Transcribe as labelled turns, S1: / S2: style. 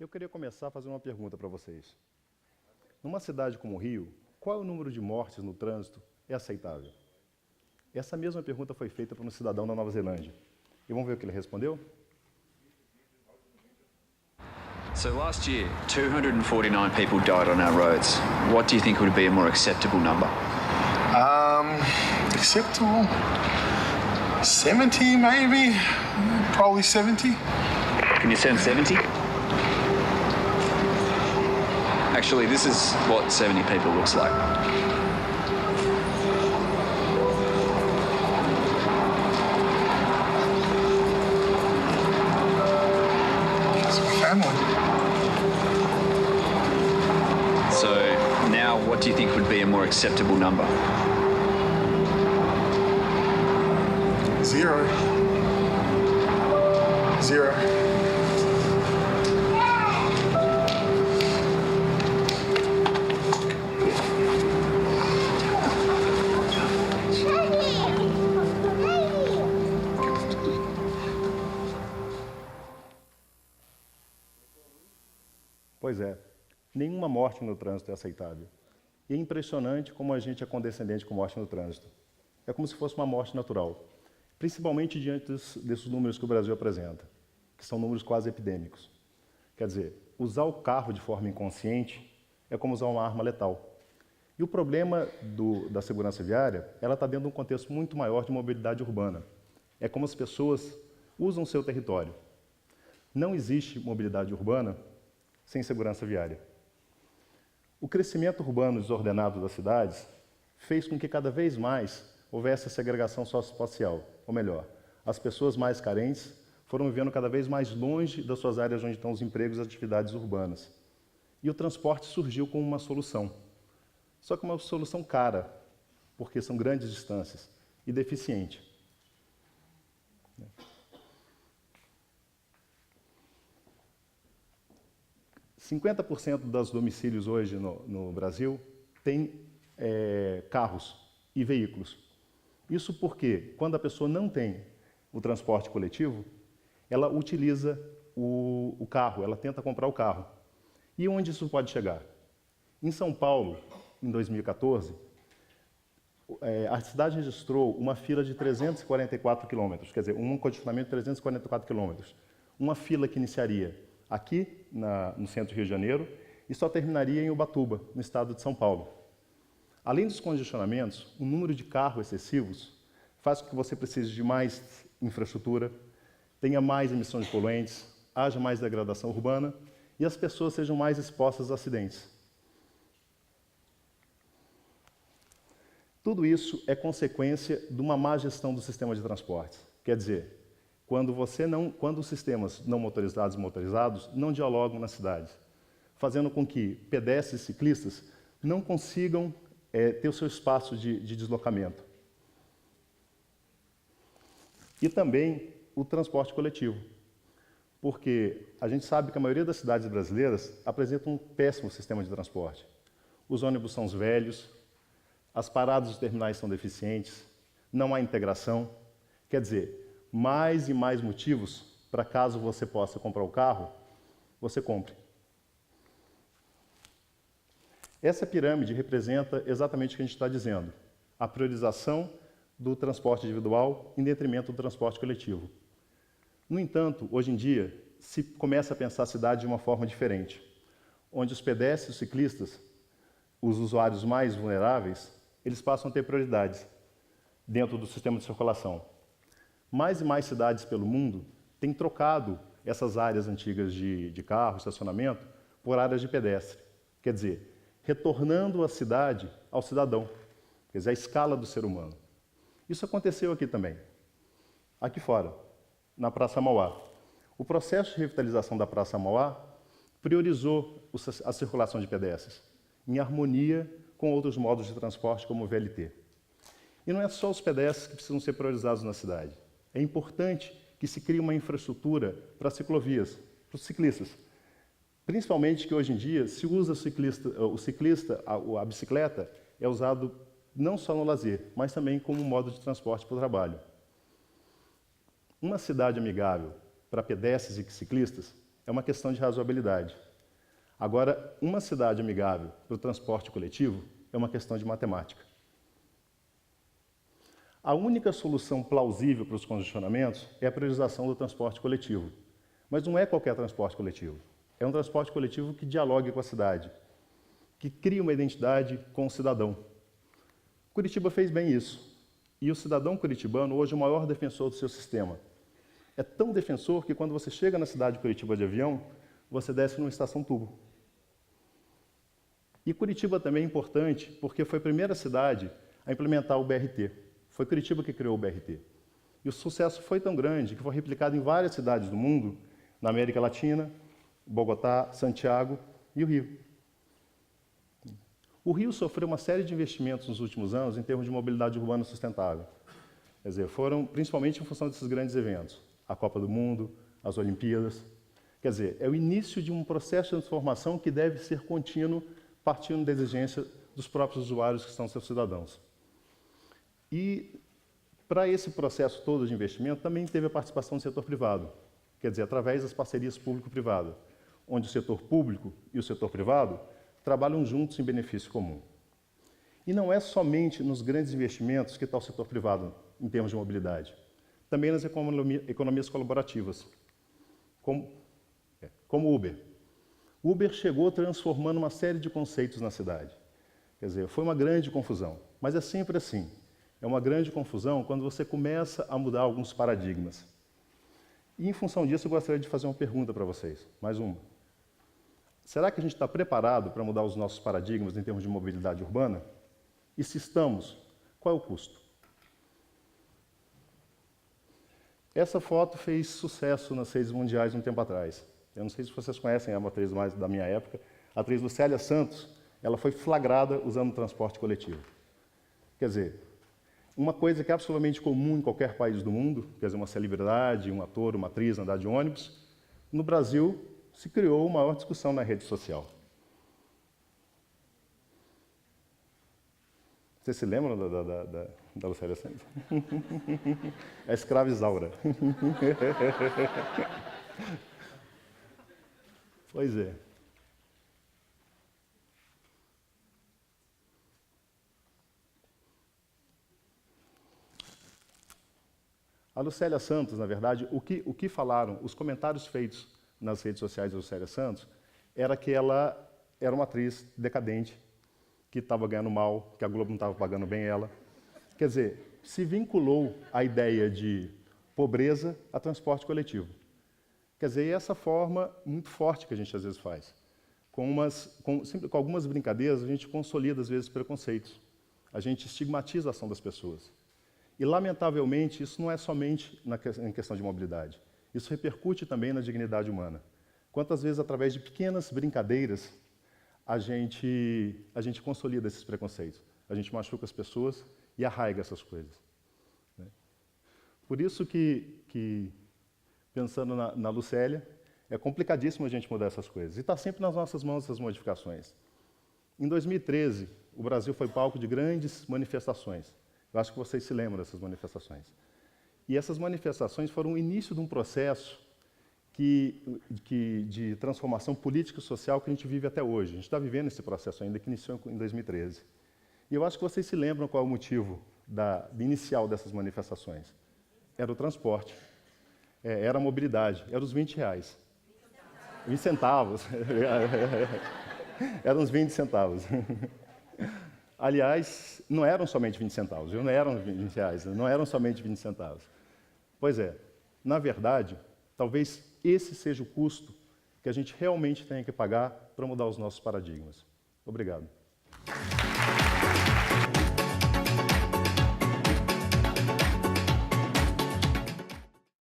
S1: Eu queria começar fazendo uma pergunta para vocês. Numa cidade como o Rio, qual é o número de mortes no trânsito é aceitável? Essa mesma pergunta foi feita por um cidadão da Nova Zelândia. E vamos ver o que ele respondeu?
S2: So last year, 249 people died on our roads. What do you think would be a more acceptable number?
S3: Acceptable? 70 maybe? Probably 70.
S2: Can you send 70? Actually, this is what 70 people looks like.
S3: That's my family.
S2: So now, what do you think would be a more acceptable number?
S3: 0. 0.
S1: Pois é, nenhuma morte no trânsito é aceitável. E é impressionante como a gente é condescendente com morte no trânsito. É como se fosse uma morte natural, principalmente diante desses números que o Brasil apresenta, que são números quase epidêmicos. Quer dizer, usar o carro de forma inconsciente é como usar uma arma letal. E o problema da segurança viária, ela está dentro de um contexto muito maior de mobilidade urbana. É como as pessoas usam o seu território. Não existe mobilidade urbana sem segurança viária. O crescimento urbano desordenado das cidades fez com que cada vez mais houvesse a segregação socioespacial, ou melhor, as pessoas mais carentes foram vivendo cada vez mais longe das suas áreas onde estão os empregos e as atividades urbanas. E o transporte surgiu como uma solução. Só que uma solução cara, porque são grandes distâncias, e deficiente. 50% dos domicílios hoje no Brasil têm carros e veículos. Isso porque, quando a pessoa não tem o transporte coletivo, ela utiliza o carro, ela tenta comprar o carro. E onde isso pode chegar? Em São Paulo, em 2014, a cidade registrou uma fila de 344 quilômetros, quer dizer, um condicionamento de 344 quilômetros. Uma fila que iniciaria aqui no centro do Rio de Janeiro e só terminaria em Ubatuba, no estado de São Paulo. Além dos congestionamentos, o número de carros excessivos faz com que você precise de mais infraestrutura, tenha mais emissões de poluentes, haja mais degradação urbana e as pessoas sejam mais expostas a acidentes. Tudo isso é consequência de uma má gestão do sistema de transportes. Quer dizer, quando os sistemas não motorizados e motorizados não dialogam nas cidades, fazendo com que pedestres e ciclistas não consigam ter o seu espaço de deslocamento. E também o transporte coletivo, porque a gente sabe que a maioria das cidades brasileiras apresentam um péssimo sistema de transporte. Os ônibus são velhos, as paradas dos terminais são deficientes, não há integração. Quer dizer, mais e mais motivos para, caso você possa comprar o carro, você compre. Essa pirâmide representa exatamente o que a gente está dizendo, a priorização do transporte individual em detrimento do transporte coletivo. No entanto, hoje em dia, se começa a pensar a cidade de uma forma diferente, onde os pedestres e os ciclistas, os usuários mais vulneráveis, eles passam a ter prioridades dentro do sistema de circulação. Mais e mais cidades pelo mundo têm trocado essas áreas antigas de carro, estacionamento, por áreas de pedestre. Quer dizer, retornando a cidade ao cidadão, quer dizer, a escala do ser humano. Isso aconteceu aqui também, aqui fora, na Praça Mauá. O processo de revitalização da Praça Mauá priorizou a circulação de pedestres, em harmonia com outros modos de transporte, como o VLT. E não é só os pedestres que precisam ser priorizados na cidade. É importante que se crie uma infraestrutura para ciclovias, para os ciclistas. Principalmente que hoje em dia se usa a bicicleta é usado não só no lazer, mas também como modo de transporte para o trabalho. Uma cidade amigável para pedestres e ciclistas é uma questão de razoabilidade. Agora, uma cidade amigável para o transporte coletivo é uma questão de matemática. A única solução plausível para os congestionamentos é a priorização do transporte coletivo. Mas não é qualquer transporte coletivo. É um transporte coletivo que dialogue com a cidade, que cria uma identidade com o cidadão. Curitiba fez bem isso. E o cidadão curitibano hoje é o maior defensor do seu sistema. É tão defensor que quando você chega na cidade de Curitiba de avião, você desce numa estação turbo. E Curitiba também é importante porque foi a primeira cidade a implementar o BRT. Foi Curitiba que criou o BRT. E o sucesso foi tão grande que foi replicado em várias cidades do mundo, na América Latina, Bogotá, Santiago e o Rio. O Rio sofreu uma série de investimentos nos últimos anos em termos de mobilidade urbana sustentável. Quer dizer, foram principalmente em função desses grandes eventos. A Copa do Mundo, as Olimpíadas. Quer dizer, é o início de um processo de transformação que deve ser contínuo, partindo da exigência dos próprios usuários que são seus cidadãos. E, para esse processo todo de investimento, também teve a participação do setor privado. Quer dizer, através das parcerias público-privada, onde o setor público e o setor privado trabalham juntos em benefício comum. E não é somente nos grandes investimentos que está o setor privado, em termos de mobilidade. Também nas economias colaborativas, como o Uber. O Uber chegou transformando uma série de conceitos na cidade. Quer dizer, foi uma grande confusão, mas é sempre assim. É uma grande confusão quando você começa a mudar alguns paradigmas. E, em função disso, eu gostaria de fazer uma pergunta para vocês, mais uma. Será que a gente está preparado para mudar os nossos paradigmas em termos de mobilidade urbana? E se estamos, qual é o custo? Essa foto fez sucesso nas redes mundiais um tempo atrás. Eu não sei se vocês conhecem, é uma atriz mais da minha época. A atriz Lucélia Santos, ela foi flagrada usando o transporte coletivo. Quer dizer, uma coisa que é absolutamente comum em qualquer país do mundo, quer dizer, uma celebridade, um ator, uma atriz andar de ônibus, no Brasil se criou uma maior discussão na rede social. Vocês se lembram da Lucélia Santos? A escrava Isaura. Pois é. A Lucélia Santos, na verdade, o que falaram, os comentários feitos nas redes sociais da Lucélia Santos, era que ela era uma atriz decadente, que estava ganhando mal, que a Globo não estava pagando bem ela. Quer dizer, se vinculou a ideia de pobreza a transporte coletivo. Quer dizer, é essa forma muito forte que a gente às vezes faz. Com algumas brincadeiras, a gente consolida às vezes preconceitos. A gente estigmatiza a ação das pessoas. E, lamentavelmente, isso não é somente em questão de mobilidade. Isso repercute também na dignidade humana. Quantas vezes, através de pequenas brincadeiras, a gente consolida esses preconceitos. A gente machuca as pessoas e arraiga essas coisas. Por isso que pensando na Lucélia, é complicadíssimo a gente mudar essas coisas. E está sempre nas nossas mãos essas modificações. Em 2013, o Brasil foi palco de grandes manifestações. Eu acho que vocês se lembram dessas manifestações. E essas manifestações foram o início de um processo de transformação política e social que a gente vive até hoje. A gente está vivendo esse processo ainda, que iniciou em 2013. E eu acho que vocês se lembram qual é o motivo inicial dessas manifestações. Era o transporte, era a mobilidade, era os R$20. 20 centavos. Eram uns 20 centavos. Aliás, não eram somente 20 centavos, não eram R$20, não eram somente 20 centavos. Pois é, na verdade, talvez esse seja o custo que a gente realmente tenha que pagar para mudar os nossos paradigmas. Obrigado.